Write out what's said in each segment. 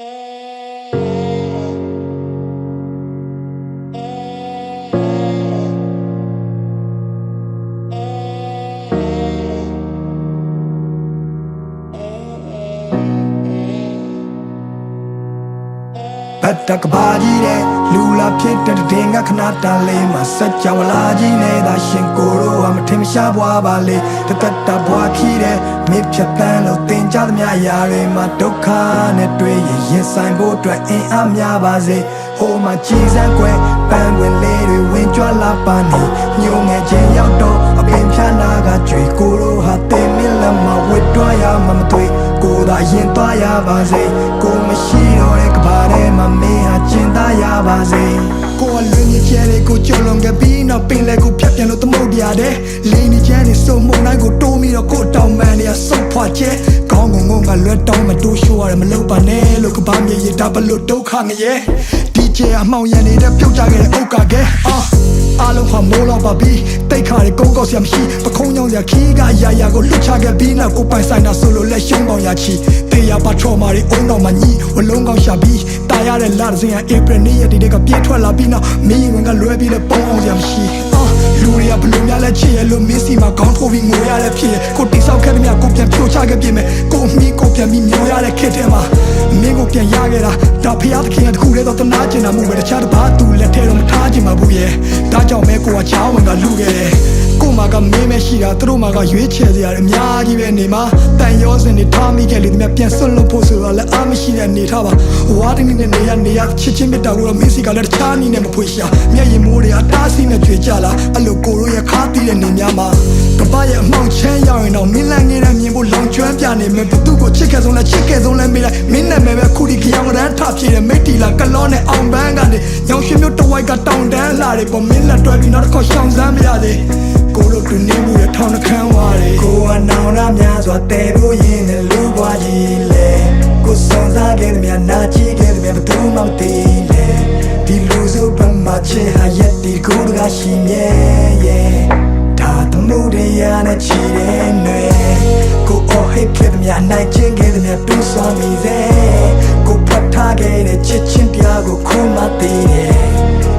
Batak baji de lula pita denga kanata le masacha wala ji ne da shinkoro am tim sha bwa ba le tata bwa khi de mi phat tan lo tin cha thmya ya de ma dukha ne twe yin sai bo twat in a mya ba se ho ma chi san kwe pan win le de win chwa la pa ni nyo nge chin yauk do a pin phya na ga chwe ko ro ha te min la ma wit twa ya ma ma twe ko da yin twa ya ba se ko ma shi do de ka ba de ma me ha chin da ya ba se ko a lwe ni che de ko chou long ge pi na pin le ko phat pyan lo tmou dia de le ni che ni so mong nai ko to mi do ko taung man ni a so phwa che kaung ngong ngong ga lwe taung ma to show ya ma lo pa ne lo ka ba mi yi da ba lo dukha ngye DJ အမှောင်ရံနေတဲ့ပြုတ်ကြခဲ့တဲ့ဥက္ကာကဲအားလုံးဟာမိုးလောက်ပါပြီတိတ်ခါတွေကုန်းကောက်စရာမရှိပခုံးကြောင်စရာခီးကရာရာကိုလွတ်ချခဲ့ပြီးနောက်ကိုပိုင်ဆိုင်တာဆိုလို့လက်ရှုံးပေါင်ရချီတေးရပါထော်မာတွေအုံတော်မှာညီဝလုံးကောင်းရှာပြီးတာရတဲ့လာစင်ဟာဧပြီနေ့ရက်တွေကပြည့်ထွက်လာပြီးနောက်မင်းဝင်ကလွဲပြီးတဲ့ပုံအောင်စရာမရှိလူတွေကဘလို့များလဲချစ်ရလို့မင်းစီမှာခေါင်းထိုးပြီးငိုရတဲ့ဖြစ်ကိုတိဆောက်ခဲ့တဲ့မြကိုပြန်ပြိုချခဲ့ပြင်မဲ့ကိုမီးကိုပြန်ပြီးမျောရတဲ့ခစ်ထဲမှာမင်းကိုပြန်ရခဲ့တာဒါဖျားသခင်ကတခုတည်းတော့တနာကျင်တာမှုပဲတခြားတစ်ပါးသူလက်ထဲတော့မထားချင်ပါဘူးရဲ့ဒါကြောင့်မဲကိုကချောင်းဝင်ကလူခဲ့တယ်ကိုမကမင်းမရှိတာသူတို့မကရွေးချယ်စရာအများကြီးပဲနေမှာတန်ရောစင်တွေထားမိခဲ့လေဒီမြပြန်ဆွတ်လို့ဖို့ဆိုတော့လည်းအားမရှိတဲ့နေထားပါဝါတင်းနေနေရချစ်ချင်းမြတ်တာကိုတော့မင်းစီကလည်းတခြားနည်းနဲ့မဖွေရှာမျက်ရည်မိုးတွေအတားစီနဲ့ကြွေကြလာအဲ့လိုကိုရိုးရခါတီးတဲ့နေများမှာကပရဲ့အမှောင်ချမ်းရောက်ရင်တော့မင်းလန့်နေတဲ့မြင်ဖို့လောင်ကျွမ်းပြနေမယ်ဘသူကိုချစ်ခဲ့ဆုံးလဲမေးလိုက်မင်းနဲ့ပဲခုဒီကြောင်ကတန်းထပြေတဲ့မိတ်တီလာကလောနဲ့အောင်ပန်းကနေညောင်ရွှေမျိုးတဝိုက်ကတောင်တန်းလာတယ်ပေါ်မင်းလက်တွဲပြီးနောက်တစ်ခေါက်ရှောင်စမ်းမရသေးကိုလိုတူနေမှုရထောင်းနှခမ်းဝါတယ်ကိုကနောင်ရများစွာတဲဖို့ရင်းနဲ့လူပွားကြီးလေကိုစုံစားခဲ့တဲ့များနာကြည့်ခဲ့တဲ့များဘသူမှမသိလေဒီလူစုပမာချေဟာရက်ဒီကိုကရှိမြဲရဲ့ဒါတမှုတရားနဲ့ချီတဲ့နွေကိုအော်ဟစ်ခဲ့တဲ့များနိုင်ချင်းခဲ့တဲ့များတူးဆောင်မိစေကိုဖတ်ထားခဲ့တဲ့ချစ်ချင်းပြားကိုခုမှသိတယ်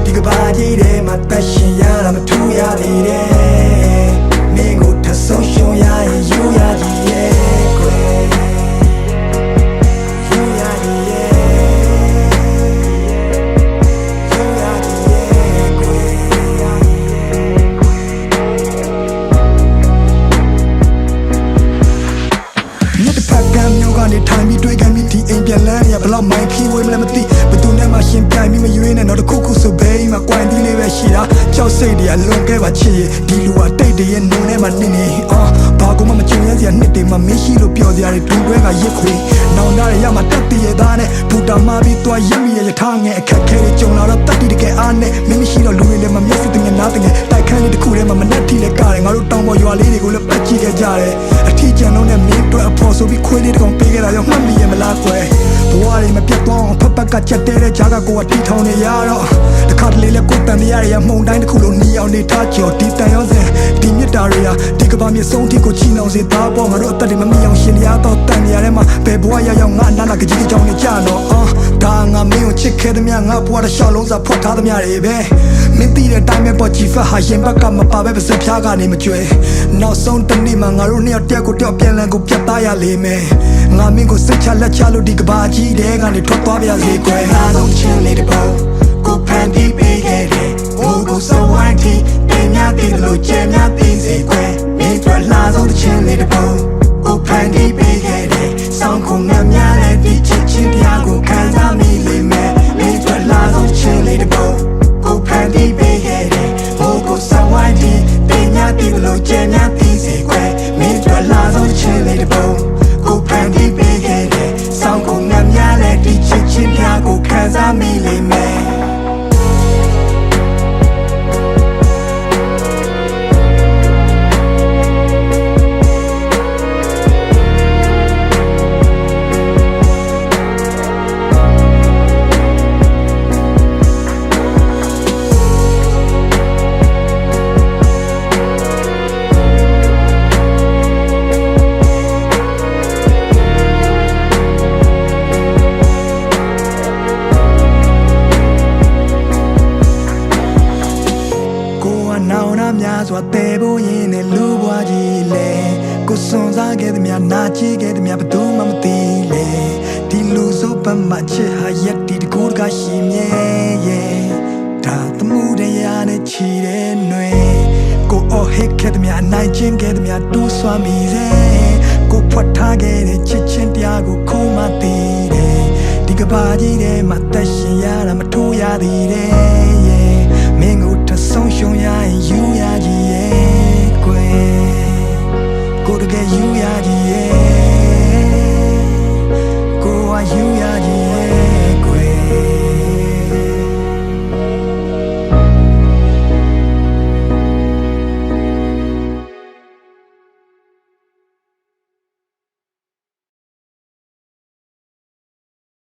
ဒီကဘာကြီးထဲမှာတရှင်ရတာမထူရသေးတယ်မင်းကိုထဆုံးရှုံးရရင်ယူရကြီးရဲ့ကွယ်ယူရကြီးရဲ့ယူရကြီးရဲ့ကွယ်မြတ်ဖက်ကံမျိုးကနေထိုင်ပြီးတွေ့ခံပြီးဒီအိမ်ပြန်လန်းရဘလောက်မိုင်းခီးဝေးမလဲမသိဘသူနဲ့မှရှင်ပြိုင်ပြီးမရွေးနဲ့တော့တခုခုဆိုဘေးမှာကွိုင်တီးလေးပဲရှိတာကြောက်စိတ်တွေကလွန်ခဲ့ပါချစ်ဒီလူကတိတ်တရဲ့နုံထဲမှာနေနေဘာကူမှမချင်ရစရာနှစ်တွေမှမရှိလို့ပြောစရာတွေဒူတွဲကရစ်ခွေနောင်တရရမှာတက်တရဲ့သားနဲ့ဘူတာမပြီးသွားရမိရဲ့ထားငယ်အခက်ခဲတွေကြုံလာတော့တက်တီတကယ်အားနဲ့မင်းမရှိတော့လူတွေလည်းမမျက်စိတငယ်နားတငယ်တိုက်ခန်းလေးတစ်ခုထဲမှာမနဲ့ထီလဲကားတယ်ငါတို့တောင်ပေါ်ရွာလေးတွေကိုလည်းပတ်ကြည့်ခဲ့ကြတယ်အထီးကျန်လုံးနဲ့မင်းတို့အဖို့ဆိုပြီးခွေးလေးတစ်ကောင်ပေးခဲ့တာရောမှတ်မိရဲ့မလားကွယ်ဘဝတွေမပြတ်သွားအောင်ဖက်ကချက်တဲတဲ့ဂျာကကိုကတီထောင်နေရတော့တခါတလေလဲကိုတန်မရရမှုန်တိုင်းတစ်ခုလုံးနီအောင်နေထားကြော်ဒီတန်ရောစင်ဒီမြစ်တာတွေဟာဒီကဘာမြေဆုံးထိကိုချီနှောင်စေသားပေါ်ငါတို့အသက်တွေမမြင်အောင်ရှင်ရတော့တန်နေရတဲ့မှာဘယ်ဘဝရောက်ငါနာနာကကြီးကြောင်နေကြတော့ဒါငါမင်းကိုချစ်ခဲ့တဲ့မြငါဘဝတစ်လျှောက်လုံးစာဖွက်ထားတဲ့မြတွေပဲမင်းသိတဲ့တိုင်းပဲပေါ်ချီဖတ်ဟာရင်ဘက်ကမပါပဲပါစဖျားကနေမကျွဲနောက်ဆုံးတနေ့မှာငါတို့နှစ်ယောက်တယောက်ကိုတယောက်ပြန်လည်ကိုပြတ်သားရလိမ့်မယ်ငါမင်းကိုစိတ်ချလက်ချလို့ဒီကဘာကြီးတဲ့ကနေထွက်သွားပြစေကွယ်ငါဆုံးချင်းလေးတစ်ပုံကိုဖန်တီးပေးခဲ့တယ်ဟိုကိုစဝိုင်းတီတင်များတည်လို့ကျဲများတည်စေကွယ်မင်းတို့လာဆုံးချင်းလေးတစ်ပုံကိုဖန်တီးပေးခဲ့တယ်ဆောင်းခုံငါများတဲ့ဒီချစ်ချင်းပြားကိုခံစားမိလိမ့်မယ်မင်းတို့လာဆုံးချင်းလေးတစ်ပုံကိုဖန်တီးပေးခဲ့တယ်ဟိုကိုစဝိုင်းတီတင်များတည်လို့ကျဲများတည်စေကွယ်မင်းတို့လာဆုံးချင်းလေးတစ်ပုံကိုဖန်တီးပေးခဲ့တယ်ဆောင်းခုံငါများတဲ့ဒီချစ်ချင်းပြားကိုခံစားမိလိမ့်မယ် တော့တဲဖို့ရင်နဲ့လူဘွားကြီးလေကိုစွန်စားခဲ့သည်များနာကြည့်ခဲ့သည်များဘယ်သူမှမသိလေဒီလူစုပ်ပတ်မှချစ်ဟာရက်ဒီတကူတကရှိမြဲရဲ့ဒါသမှုတရားနဲ့ချီတဲ့ຫນွေကိုအော်ဟစ်ခဲ့သည်များနိုင်ချင်းခဲ့သည်များတူးဆွမ်းမိစေကိုဖွက်ထားခဲ့တဲ့ချစ်ချင်းတရားကိုခုမှသိတယ်ဒီကဘာကြီးထဲမှာသက်ရှင်ရတာမထိုးရသေးတယ်မင်းကိုထဆုံးရှုံးရရင်ယူရကြီးရဲ့ကွယ်ကိုတကယ်ယူရကြီးရဲ့ကိုကယူရ